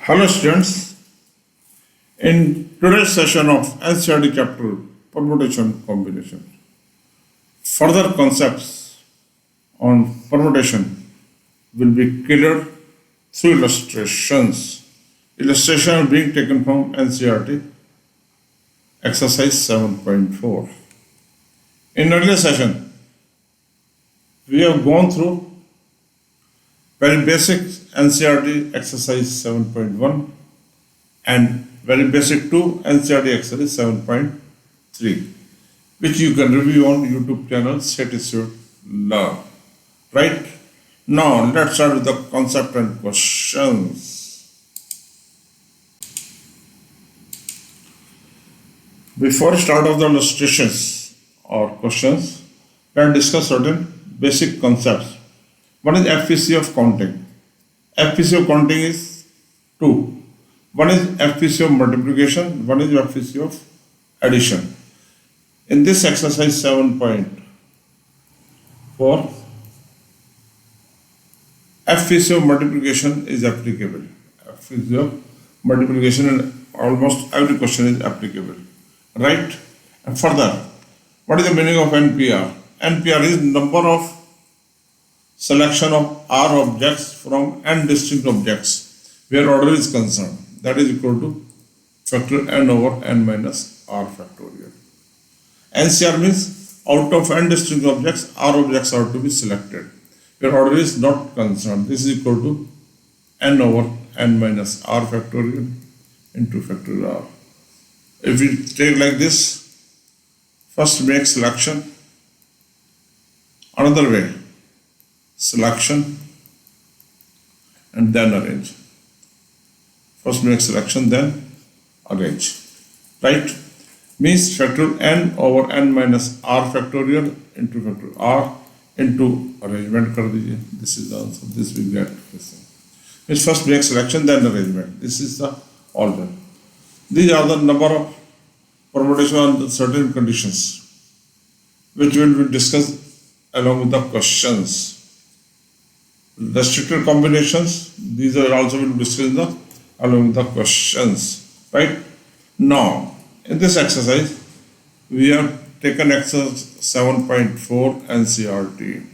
Hello students, in today's session of NCERT chapter Permutation Combination, further concepts on permutation will be cleared through illustrations. Illustration being taken from NCERT exercise 7.4. In earlier session, we have gone through very basic NCERT exercise 7.1 and very basic 2 NCERT exercise 7.3, which you can review on YouTube channel sethiswiftlearn. Right? Now let's start with the concept and questions. Before start of the illustrations or questions, let's discuss certain basic concepts. One is FPC of counting. FPC of counting is two. One is FPC of multiplication, one is FPC of addition. In this exercise 7.4, FPC of multiplication is applicable. FPC of multiplication in almost every question is applicable. Right? And further, what is the meaning of NPR? NPR is number of selection of R objects from n distinct objects where order is concerned. That is equal to factor n over n minus R factorial. NCR means out of n distinct objects, R objects are to be selected where order is not concerned. This is equal to n over n minus R factorial into factorial R. If we take like this, first make selection, another way, selection and then arrange. First make selection, then arrange. Right? Means factorial n over n minus R factorial into factorial R into arrangement kar dijiye. This is the answer. This we get. Means first make selection, then arrangement. This is the order. These are the number of permutation under certain conditions which will be discussed along with the questions. Restricted combinations, these are also will be discussed along with the questions. Right? Now, in this exercise, we have taken exercise 7.4 NCERT.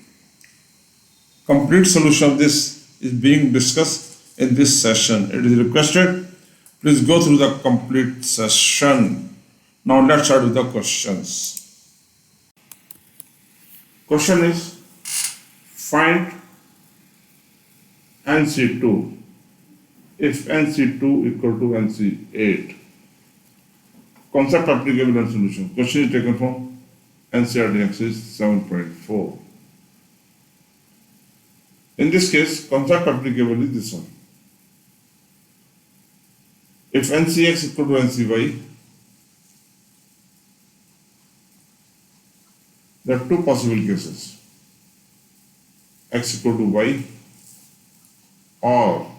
Complete solution of this is being discussed in this session. It is requested, please go through the complete session. Now let's start with the questions. Question is, find NC2 if NC2 equal to NC8. Concept applicable and solution. Question is taken from NCERT exercise 7.4. In this case, concept applicable is this one. If NCX equal to NCY, there are two possible cases. X equal to Y or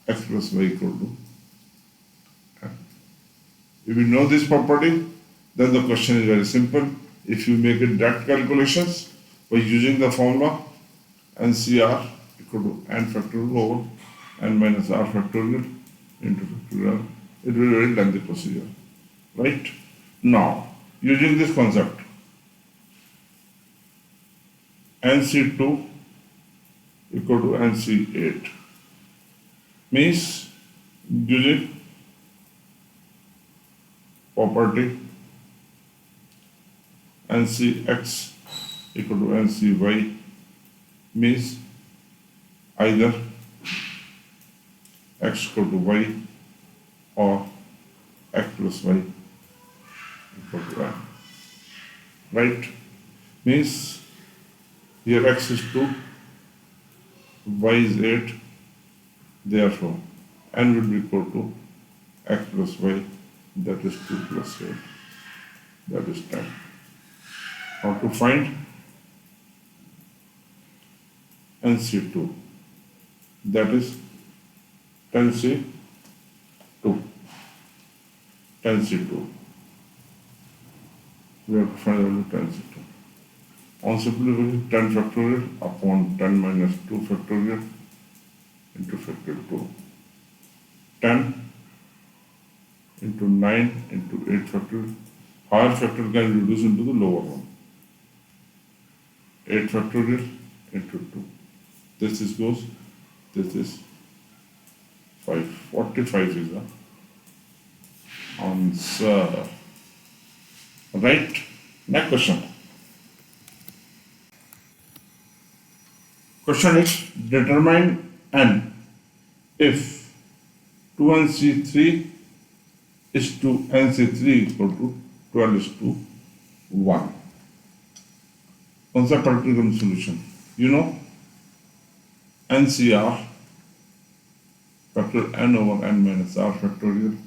x plus y equal to n. If you know this property, then the question is very simple. If you make it direct calculations by using the formula NCR equal to n factorial over n minus R factorial into factorial, it will be a very lengthy procedure. Right? Now, using this concept, NC2 equal to NC8 means using property NCX equal to NCY means either x equal to y or x plus y equal to n. Right? Means here x is 2, y is 8, therefore n will be equal to x plus y, that is 2 plus 8, that is 10. How to find NC2? That is 10C2. 10C2. We have to find the value 10C2. On simplification, 10 factorial upon 10 minus 2 factorial into factorial 2. 10 into 9 into 8 factorial. Higher factorial can reduce into the lower one. 8 factorial into 2. This is goes, this is 5. 45 is the answer. Right? Next question. Question is, determine n if 2nc3 is to nc3 equal to 12 is to 1. Concept practical solution. You know, NCR factor n over n minus r factorial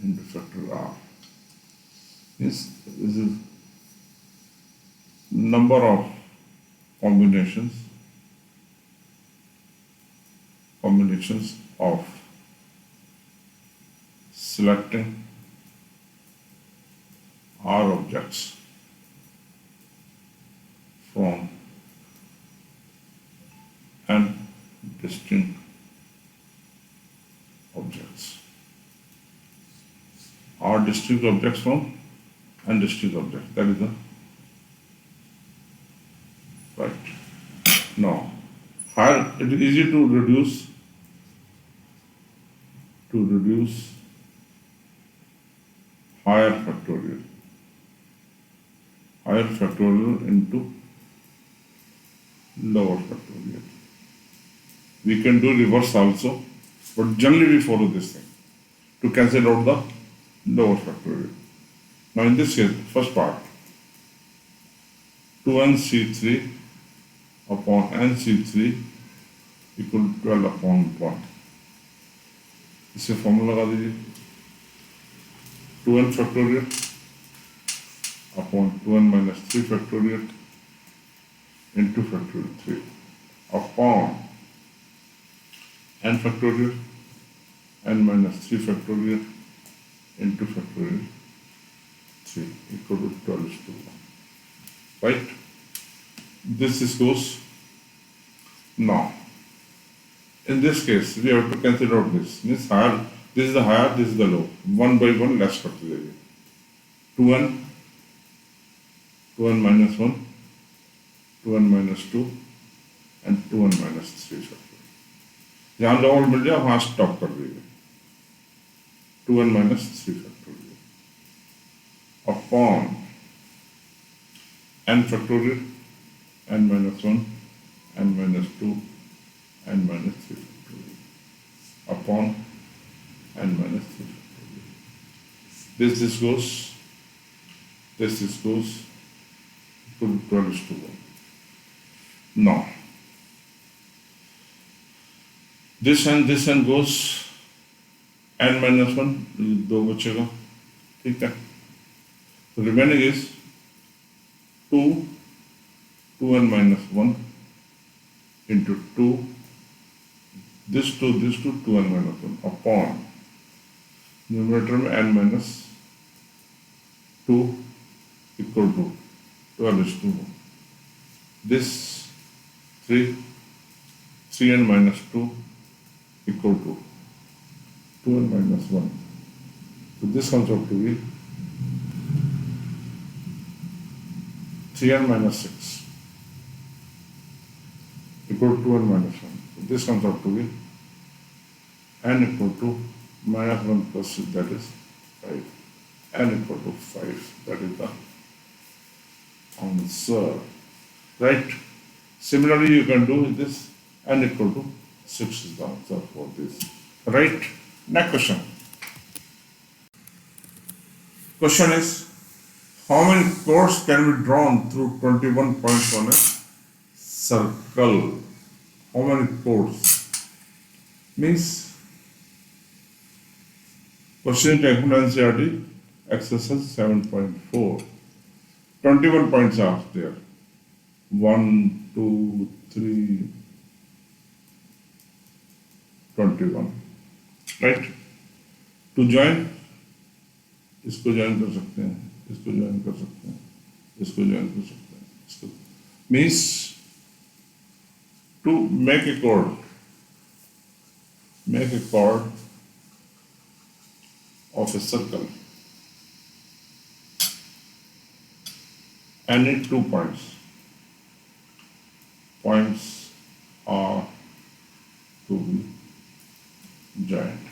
into factor r. This is number of combinations of selecting R objects from n distinct objects. R distinct objects from n distinct objects. That is the right. Now, higher it is easy to reduce higher factorial into lower factorial. We can do reverse also, but generally we follow this thing to cancel out the lower factorial. Now in this case, first part, 2nc3 upon nc3 equal to 12 upon 1. इसे formula लगा दीजिए, 2n factorial upon 2n minus 3 factorial into factorial 3 upon n factorial n minus 3 factorial into factorial 3 equal to 12 is to 1. Right? This is goes. Now, in this case, we have to cancel out this. Means higher, this is the higher, this is the low. 1 by 1 less factorial. 2n minus 1, 2n minus 2, and 2n minus 3 factorial. जहाँ lower मिल जाए वहाँ stop कर दीजिए. 2n minus 3 factorial upon n factorial, n minus 1, n minus 2, n minus 3 factorial upon n minus 3 factorial. This goes to 12 is to 1. Now, this and goes n minus 1, दो बचेगा, ठीक है. So remaining is 2n minus 1 into 2, this 2n minus 1 upon numerator में n minus 2 equal to 12 is to 1. This 3n minus 2 equal to 2n minus 1. So this comes out to be 3n minus 6 equal to 2n minus 1. So this comes out to be n equal to minus 1 plus 6, that is 5. N equal to 5, that is the answer. Right? Similarly, you can do this. N equal to 6 is the answer for this. Right? Next question. Question is, how many chords can be drawn through 21 points on a circle? How many chords? Means, question taken from NCERT exercise 7.4. 21 points are there. 1, 2, 3, 21. Right? To join, इसको join कर सकते हैं, इसको join कर सकते हैं, इसको join कर सकते हैं, इसको. Means to make a chord, make a chord of a circle. Any 2 points. Points are to be joined.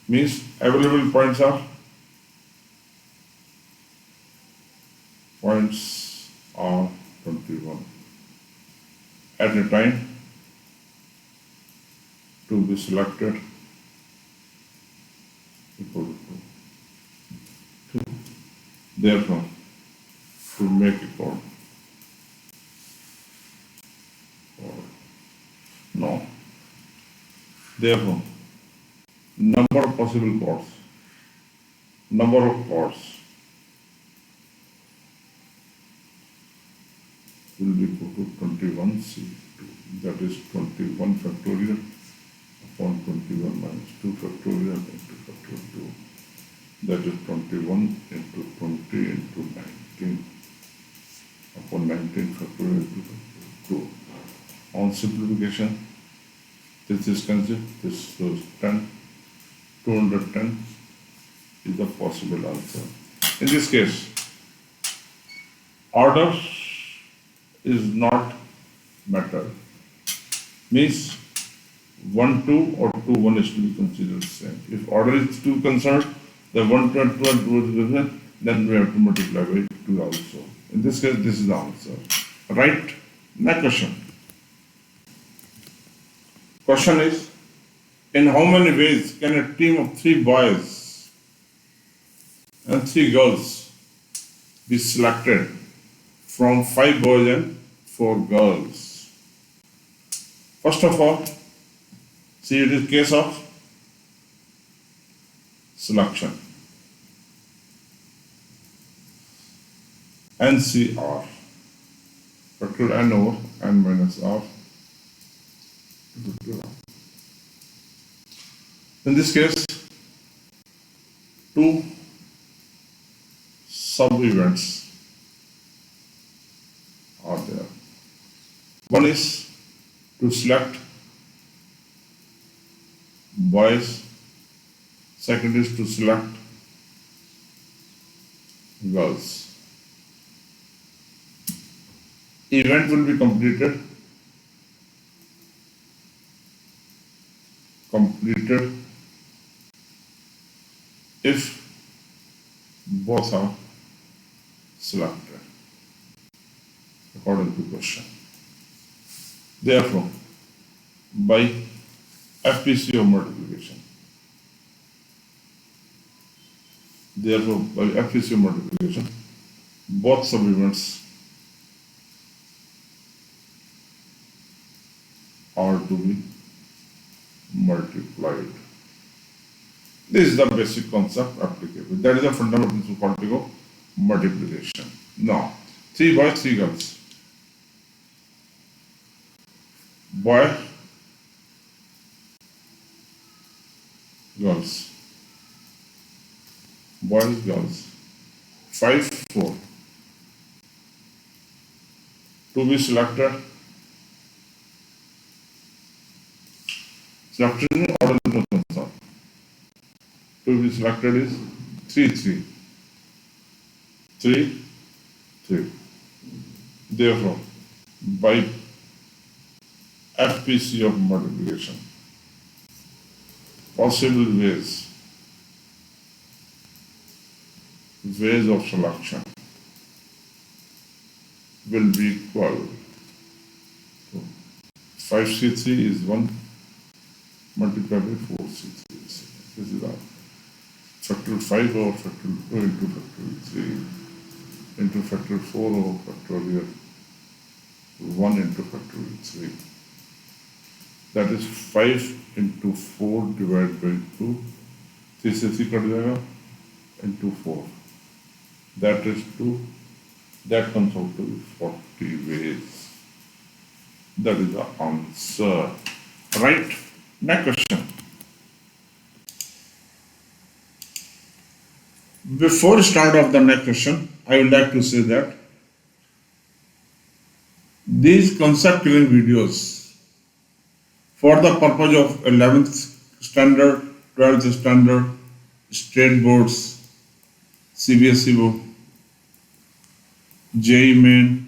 Means available points are points are 21. At a time to be selected equal to 2. Therefore, to make a chord. No. Therefore, number of possible chords. Number of chords will be equal to 21C2. That is 21 factorial upon 21 minus 2 factorial into factorial 2. That is 21 into 20 into 19 upon 19 factorial into factorial 2. On simplification, this is considered, this is 10, 210 is the possible answer. In this case, order is not matter. Means 1, 2 or 2, 1 is to be considered same. If order is 2 concerned, the 1, 2 and 2 and 2 is concerned, then we have to multiply by 2 also. In this case, this is the answer. Right? Next question. Question is, in how many ways can a team of 3 boys and 3 girls be selected from 5 boys and 4 girls? First of all, see, it is case of selection. NCR, factorial n over n minus r. In this case, 2 sub-events are there. One is to select boys, second is to select girls. Event will be completed if both are selected according to question. Therefore, by FPC of multiplication, both sub-events are to be multiplied. This is the basic concept applicable. That is the fundamental principle of multiplication. Now, 3 boys, 3 girls. Boy, girls. Boys, girls. 5, 4. To be selected. Selected in order of concern. To be selected is 3, 3. 3, 3. Therefore, by FPC of multiplication, possible ways of selection will be equal. So 5C3 is 1 multiplied by 4C3. This is our factorial 5 over factorial 2 into factorial 3 into factorial 4 over factorial 1 into factorial 3. That is 5 into 4 divided by 2. 3 से 3 cut जाएगा into 4. That is 2. That comes out to be 40 ways. That is the answer. Right? Next question. Before start of the next question, I would like to say that these concept clearing videos For the purpose of 11th standard, 12th standard, state boards, CBSE board, JEE Main,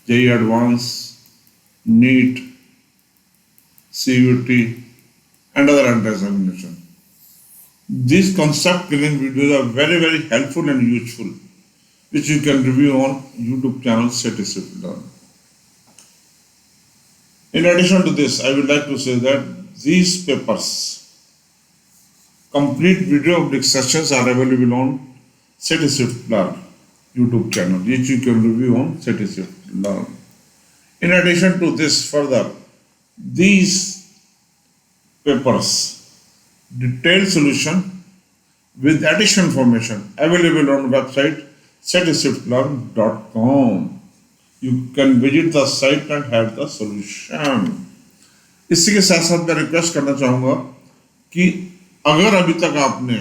JEE Advanced, NEET, CUET, and other entrance examination. These concept clearing videos are very helpful and useful, which you can review on YouTube channel sethiswiftlearn. In addition to this, I would like to say that these papers, complete video of sessions are available on sethiswiftlearn YouTube channel, which you can review on sethiswiftlearn. In addition to this, further, these papers, detailed solution with additional information available on website sethiswiftlearn.com. You can visit the site and have the solution. इसी के साथ साथ मैं request करना चाहूँगा कि अगर अभी तक आपने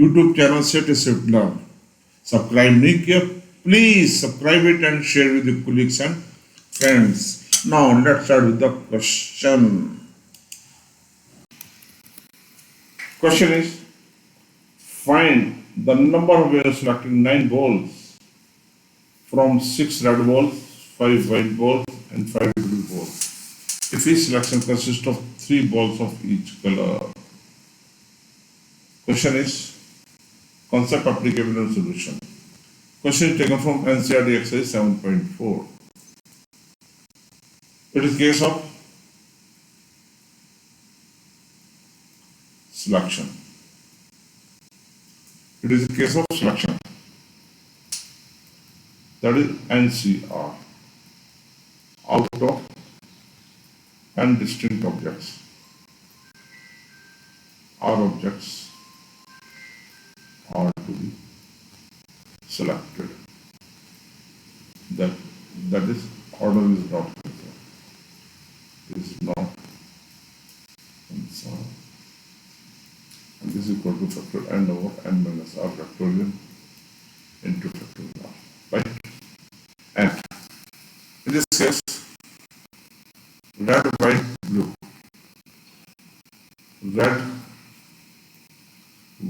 YouTube चैनल sethiswiftlearn सब्सक्राइब नहीं किया, please subscribe it and share with your colleagues and friends. Now let's start with the question. Question is, find the number of ways selecting 9 balls from 6 red balls, 5 white balls, and 5 blue balls. If each selection consists of 3 balls of each color. Question is, concept applicable and solution. Question is taken from NCERT Ex 7.4. It is case of selection. It is a case of selection. That is NCR. Out of and distinct objects. Our objects are to be selected. That is, order is not concerned. It is not concerned. And this is equal to factor n over n minus r factorial into factorial r. Right? And in this case, red, white, blue. Red,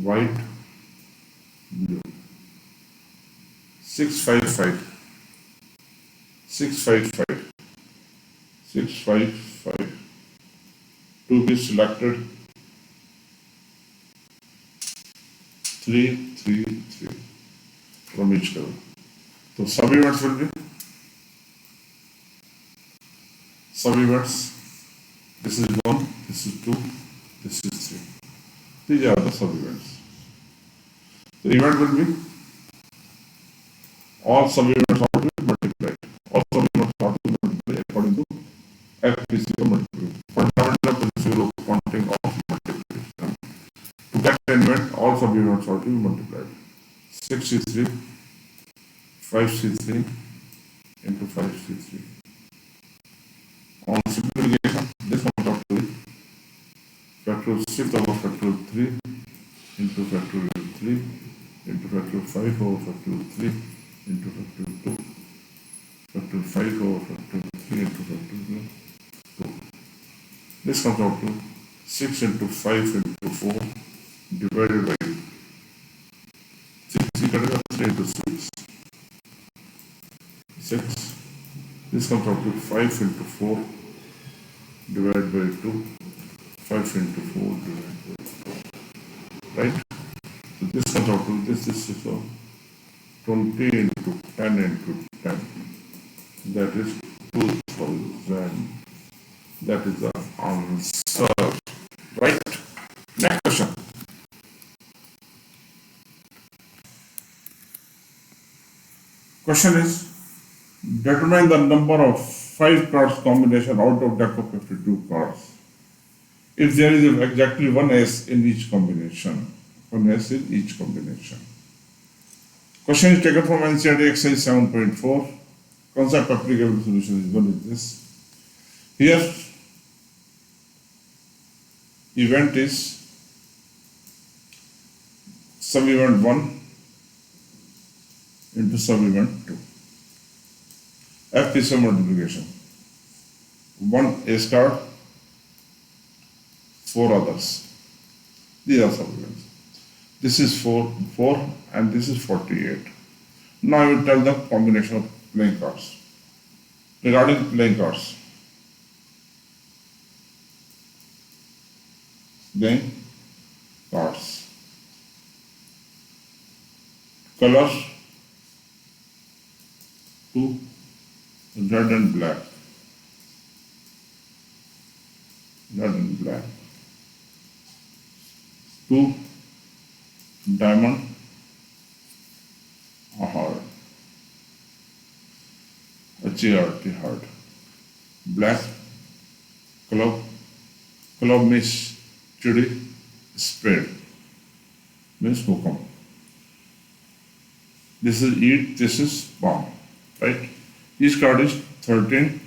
white, blue. 655. 655. 655. To be selected. 3, 3, 3 from each color. So sub-events will be sub-events. This is 1, this is 2, this is 3. These are the sub-events. The event will be all sub-events are to be multiplied. All sub-events are to be multiplied according to FPC of multiplication. Fundamental principle of counting of multiplication. To get an event, all sub-events are to be multiplied. 6c3, 5c3 into 5c3. On simplification, this comes out to be factorial 6 over factorial 3 into factorial 3 into factorial 5 over factorial 3 into factorial 2, factorial 5 over factorial 3 into factorial 2. This comes out to 6 into 5 into 4 divided by 6 3 into 6. 6. This comes out to 5 into 4 divided by 2. 5 into 4 divided by 2. Right? So this comes out to this is 20 into 10 into 10. That is 2000. That is the answer. Right? Next question. Question is, determine the number of 5 cards combination out of deck of 52 cards. If there is exactly one S in each combination. One S in each combination. Question is taken from NCERT Ex 7.4. Concept applicable solution is one is this. Here, event is sub-event 1 into sub-event 2. FPC of multiplication. one ace card, 4 others. These are supplements. This is 4 and this is 48. Now I will tell the combination of playing cards. Regarding playing cards, playing cards, colors 2, red and black, red and black, 2, diamond, a heart, HERT, heart, black, club, club means chidi, spade, means hukam. This is eat, this is palm, right? Each card is 13,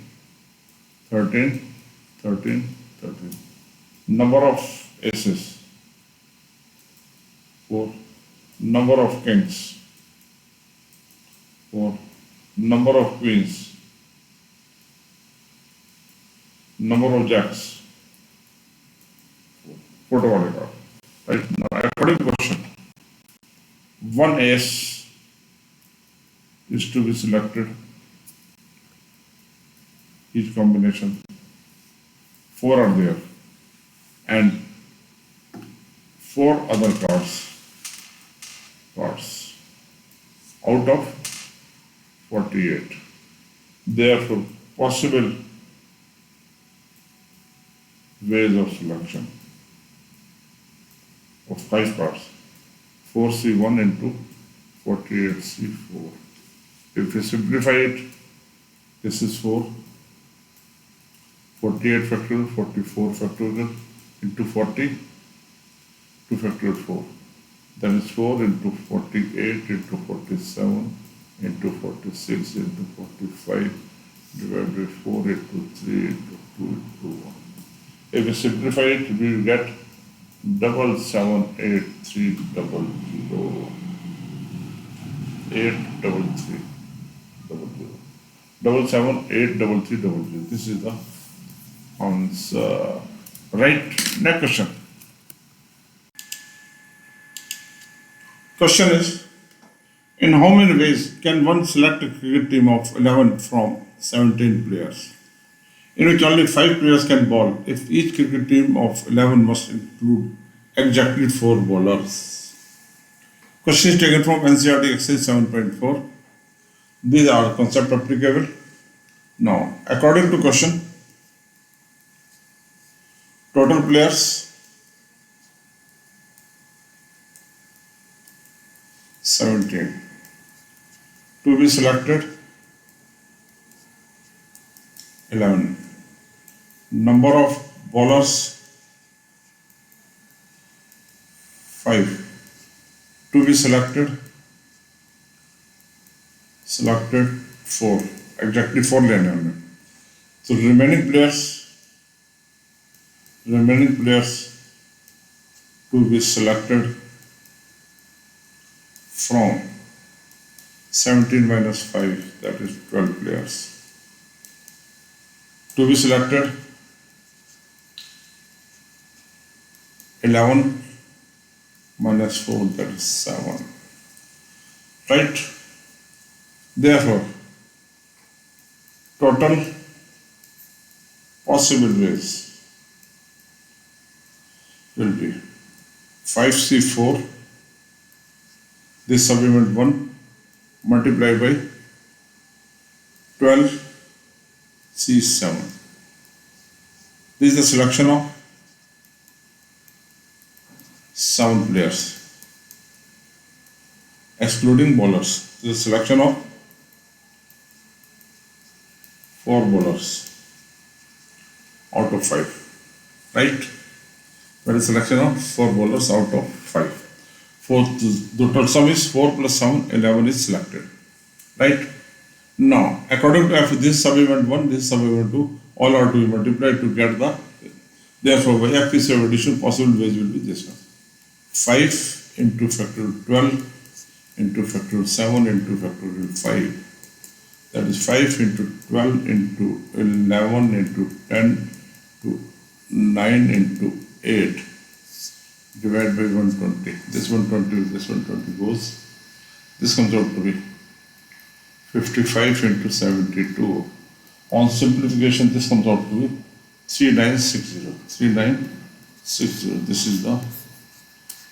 13, 13, 13. Number of aces, 4. Number of kings, 4. Number of queens, number of jacks, 4. Put over the card. Right now, according to question, one ace is to be selected. Each combination, 4 are there, and 4 other cards out of 48. Therefore, possible ways of selection of 5 cards, 4C1 into 48C4. If we simplify it, this is 4, 48 factorial, 44 factorial into 40, 2 factorial 4. Then it's 4 into 48 into 47 into 46 into 45 divided by 4 into 3 into 2 into 1. If we simplify it, we will get 778300 83300 7783300. This is the answer. Right. Next question. Question is, in how many ways can one select a cricket team of 11 from 17 players, in which only 5 players can bowl, if each cricket team of 11 must include exactly 4 bowlers? Question is taken from NCERT Ex 7.4. These are concept applicable. Now, according to question, total players 17. To be selected 11. Number of bowlers 5. To be selected 4. Exactly 4 लेने हैं. So remaining players to be selected from 17 minus 5, that is 12 players. To be selected 11 minus 4, that is 7. Right? Therefore, total possible ways will be 5C4, this supplement 1 multiplied by 12C7. This is the selection of 7 players, excluding bowlers. This is the selection of 4 bowlers out of 5, right? That is selection of 4 bowlers out of 5. The total sum is 4 plus 7, 11 is selected, right? Now, according to this sub-event 1, this sub-event 2, all are to be multiplied to get the, therefore, by FPC of addition, possible ways will be this one. 5 into factorial 12 into factorial 7 into factorial 5 That is 5 into 12 into 11 into 10 to 9 into 8 divided by 120. This 120 with this 120 goes. This comes out to be 55 into 72. On simplification, this comes out to be 3960. 3960. This is the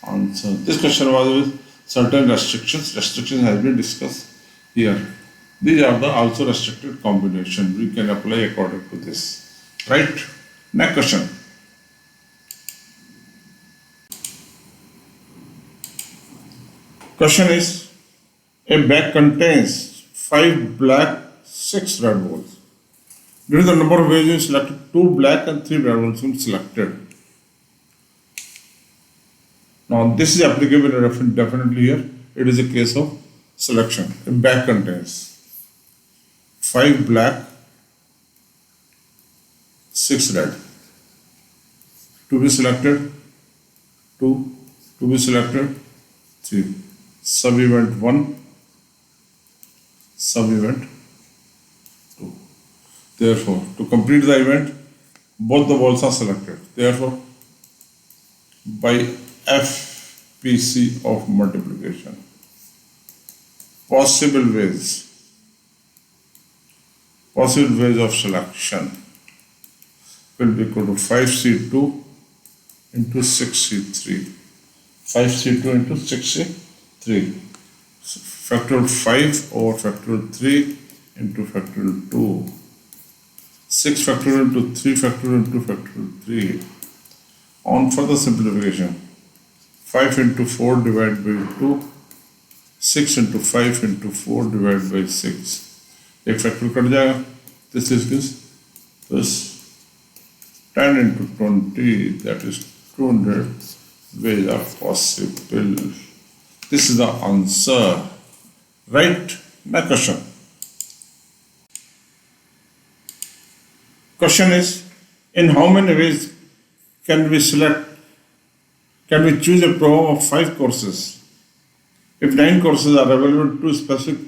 answer. This question was with certain restrictions. Restrictions has been discussed here. These are the also restricted combination. We can apply according to this. Right? Next question. Question is, a bag contains 5 black, 6 red balls. Due to the number of ways you selected, 2 black and 3 red balls were selected. Now this is applicable definitely here. It is a case of selection. A bag contains 5 black, 6 red. To be selected, 2. To be selected, 3. Sub-event 1, sub-event 2. Therefore, to complete the event, both the balls are selected. Therefore, by FPC of multiplication, possible ways of selection will be equal to 5C2 into 6C3. 5C2 into 6C3. Factorial 5 over factorial 3 into factorial 2. 6 factorial into 3 factorial into factorial 3. On further simplification, 5 into 4 divided by 2, 6 into 5 into 4 divided by 6. एक factorial cut जाएगा. This is 10 into 20, that is 200 ways are possible. This is the answer. Right? Next question. Question is, in how many ways can we choose a program of 5 courses if 9 courses are available? 2 specific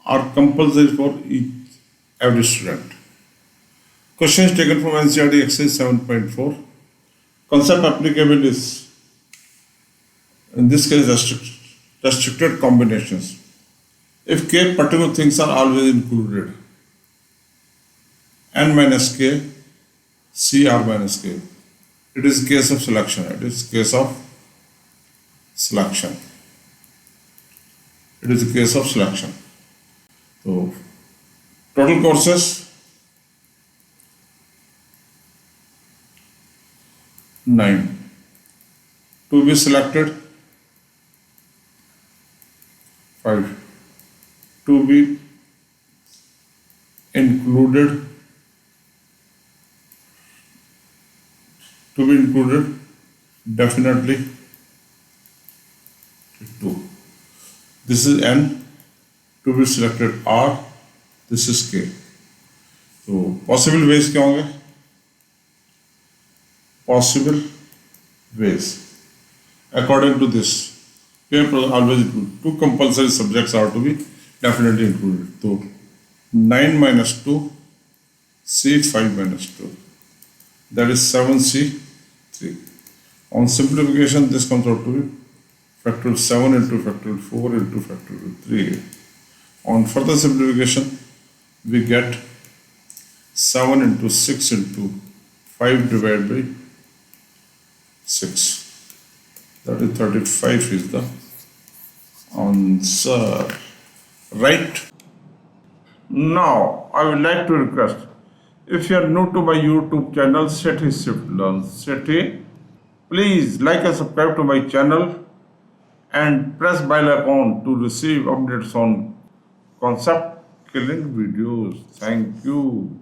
are compulsory for every student. Question is taken from NCERT Ex 7.4. Concept applicable is, in this case, restricted combinations. If k particular things are always included, n minus k, c r minus k, it is case of selection. It is case of selection. It is a case of selection. So, total courses 9. To be selected 5. To be included definitely 2. This is n. To be selected r. This is k. So possible ways क्या होंगे? Possible ways. According to this, here always include 2 compulsory subjects are to be definitely included. So 9 minus 2, c 5 minus 2. That is 7c3. On simplification, this comes out to be factorial 7 into factorial 4 into factorial 3. On further simplification, we get 7 into 6 into 5 divided by 6. That is 35 is the answer. Right? Now, I would like to request, if you are new to my YouTube channel, sethiswiftlearn, please like and subscribe to my channel and press bell icon to receive updates on concept killing videos. Thank you.